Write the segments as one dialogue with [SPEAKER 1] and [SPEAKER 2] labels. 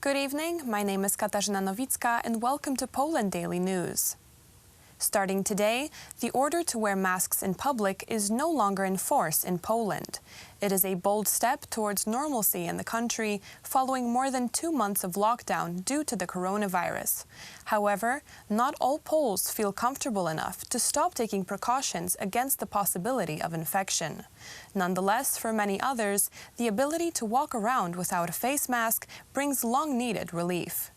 [SPEAKER 1] Good evening, my name is Katarzyna Nowicka and welcome to Poland Daily News. Starting today, the order to wear masks in public is no longer in force in Poland. It is a bold step towards normalcy in the country following more than 2 months of lockdown due to the coronavirus. However, not all Poles feel comfortable enough to stop taking precautions against the possibility of infection. Nonetheless, for many others, the ability to walk around without a face mask brings long-needed relief.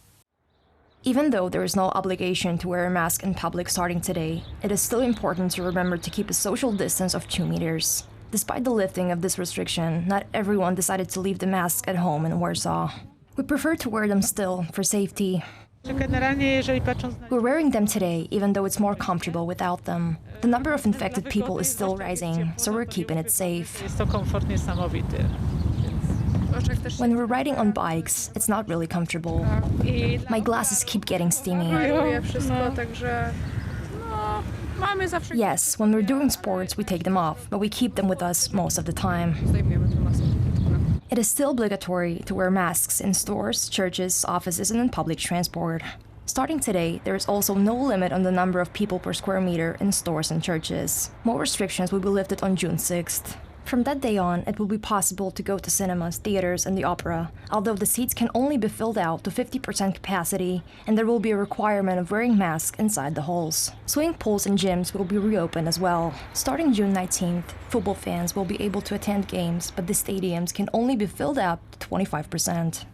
[SPEAKER 2] Even though there is no obligation to wear a mask in public starting today, it is still important to remember to keep a social distance of 2 meters. Despite the lifting of this restriction, not everyone decided to leave the masks at home in Warsaw. We prefer to wear them still, for safety. We're wearing them today, even though it's more comfortable without them. The number of infected people is still rising, so we're keeping it safe. When we're riding on bikes, it's not really comfortable. My glasses keep getting steamy. Yes, when we're doing sports, we take them off, but we keep them with us most of the time. It is still obligatory to wear masks in stores, churches, offices, and in public transport. Starting today, there is also no limit on the number of people per square meter in stores and churches. More restrictions will be lifted on June 6th. From that day on, it will be possible to go to cinemas, theaters, and the opera, although the seats can only be filled out to 50% capacity, and there will be a requirement of wearing masks inside the halls. Swimming pools and gyms will be reopened as well. Starting June 19th, football fans will be able to attend games, but the stadiums can only be filled out to 25%.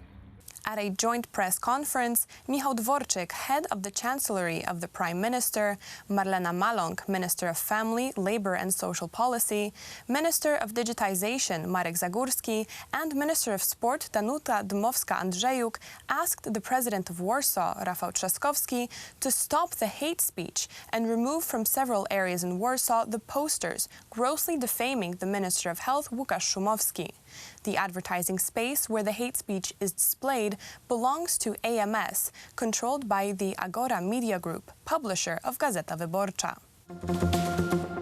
[SPEAKER 1] At a joint press conference, Michał Dworczyk, head of the Chancellery of the Prime Minister, Marlena Maląg, Minister of Family, Labor and Social Policy, Minister of Digitization, Marek Zagórski, and Minister of Sport, Danuta Dmowska-Andrzejuk, asked the President of Warsaw, Rafał Trzaskowski, to stop the hate speech and remove from several areas in Warsaw the posters grossly defaming the Minister of Health, Łukasz Szumowski. The advertising space where the hate speech is displayed belongs to AMS, controlled by the Agora Media Group, publisher of Gazeta Wyborcza.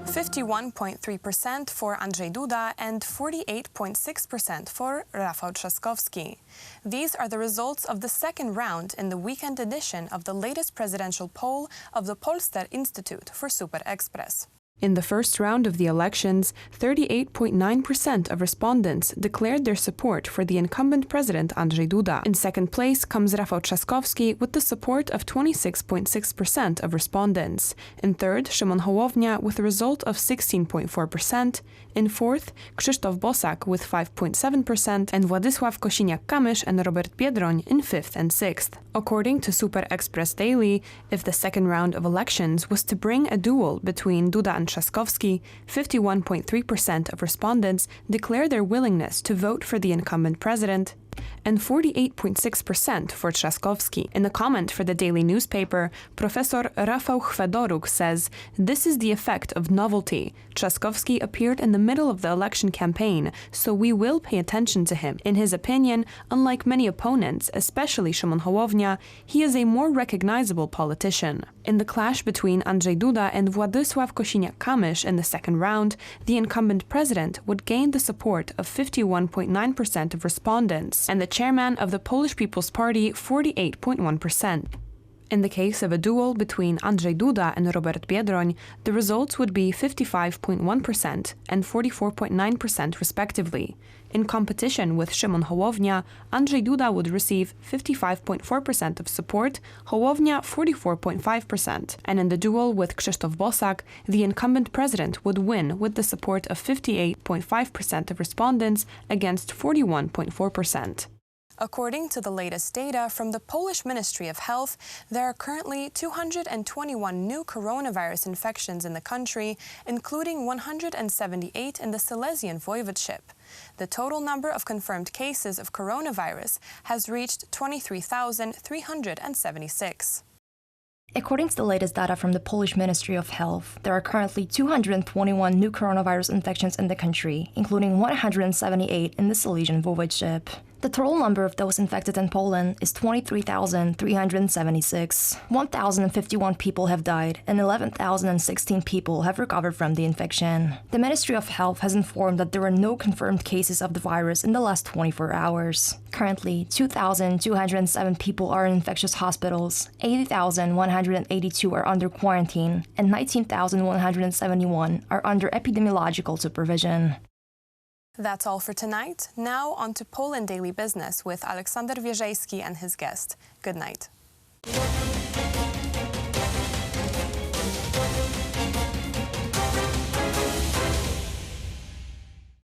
[SPEAKER 1] 51.3% for Andrzej Duda and 48.6% for Rafał Trzaskowski. These are the results of the second round in the weekend edition of the latest presidential poll of the Polstar Institute for Super Express. In the first round of the elections, 38.9% of respondents declared their support for the incumbent president Andrzej Duda. In second place comes Rafał Trzaskowski with the support of 26.6% of respondents. In third, Szymon Hołownia with a result of 16.4%. In fourth, Krzysztof Bosak with 5.7% and Władysław Kosiniak-Kamysz and Robert Biedroń in fifth and sixth. According to Super Express Daily, if the second round of elections was to bring a duel between Duda and Trzaskowski, 51.3% of respondents declared their willingness to vote for the incumbent president, and 48.6% for Trzaskowski. In a comment for the daily newspaper, Professor Rafał Chwedoruk says, "This is the effect of novelty. Trzaskowski appeared in the middle of the election campaign, so we will pay attention to him. In his opinion, unlike many opponents, especially Szymon Hołownia, he is a more recognizable politician." In the clash between Andrzej Duda and Władysław Kosiniak-Kamysz in the second round, the incumbent president would gain the support of 51.9% of respondents, and the chairman of the Polish People's Party 48.1%. In the case of a duel between Andrzej Duda and Robert Biedroń, the results would be 55.1% and 44.9% respectively. In competition with Szymon Hołownia, Andrzej Duda would receive 55.4% of support, Hołownia 44.5%, and in the duel with Krzysztof Bosak, the incumbent president would win with the support of 58.5% of respondents against 41.4%. According to the latest data from the Polish Ministry of Health, there are currently 221 new coronavirus infections in the country, including 178 in the Silesian Voivodeship. The total number of confirmed cases of coronavirus has reached 23,376.
[SPEAKER 2] According to the latest data from the Polish Ministry of Health, there are currently 221 new coronavirus infections in the country, including 178 in the Silesian Voivodeship. The total number of those infected in Poland is 23,376. 1,051 people have died and 11,016 people have recovered from the infection. The Ministry of Health has informed that there are no confirmed cases of the virus in the last 24 hours. Currently, 2,207 people are in infectious hospitals, 80,182 are under quarantine, and 19,171 are under epidemiological supervision.
[SPEAKER 1] That's all for tonight. Now on to Poland Daily Business with Aleksander Wierzejski and his guest. Good night.